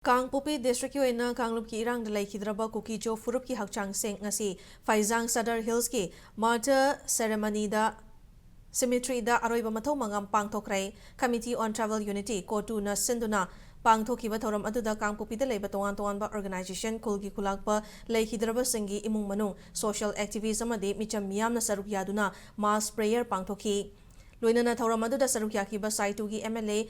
Kangpupi district ki oina Kanglup ki irang dalai kidraba Kuki Jo Furup ki hakchang sing ngasi Phaijang Sadar Hills ki martyr ceremony da cemetery da aroiba mathau mangam pangthokrai Committee on Travel Unity kotu na sinduna pangthokiba thoram aduda Kangpupi da leiba tongan tongan ba organization kulgi kulakpa leikidraba singi imung manung social activism ade micham miyam na saruk yaduna mass prayer pangthoki loinana thoram aduda saruk yakiba saitu gi MLA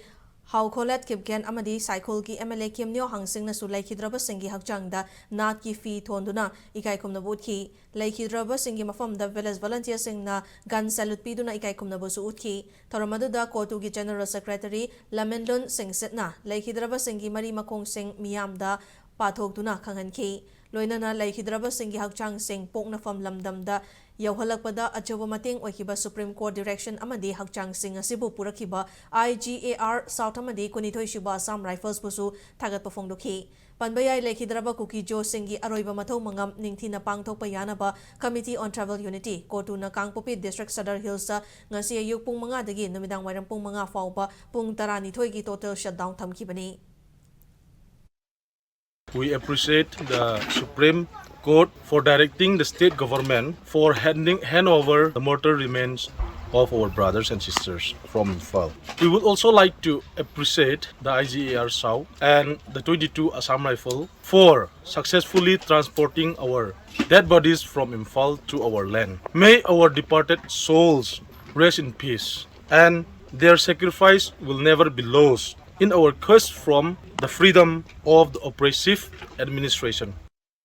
How Colet Kipgen Amadi Cycle ki MLA Kimnyo Hangsing na Sulai Kidraba Singi Hakjangda Nat ki fee Tonduna Ikai Kumna Budki Lay Kidraba Singi Mafam da Village Volunteer Sing na Gun Salute Piduna Ikai Kumna Busu Utki Taramadu da Kotu ki General Secretary Lamendon Sing Sitna Lay Kidraba Singi Mari Makong Sing Miyam da Pathok Duna Kangan Ki Loinana Lay Kidraba Singi Hakjang Sing Pokna Fam Lamdam da Yauhalakpada Achoba Mating Okiba Supreme Court Direction Amadi Hakchang Sing Asibu Purakiba IGAR South Amadi Kunitoi Shiba Assam Rifles Busu Tagat Pafongdoki Panbayay Lekidraba Kuki Jo Singi Aroiba Matau Mangam Ningtina Pangtok Payanaba Committee on Travel Unity Kotu na Kangpupi District Sadar Hills Ngasi Ayuk Pung Mga Dagi Numidang Wairang Pung Mga Fauba Pung Tarani Toigi Total Shutdown Tamkibani. We appreciate the Supreme Court for directing the state government for hand over the mortal remains of our brothers and sisters from Imphal. We would also like to appreciate the IGAR South and the 22 Assam Rifle for successfully transporting our dead bodies from Imphal to our land. May our departed souls rest in peace and their sacrifice will never be lost in our quest from the freedom of the oppressive administration.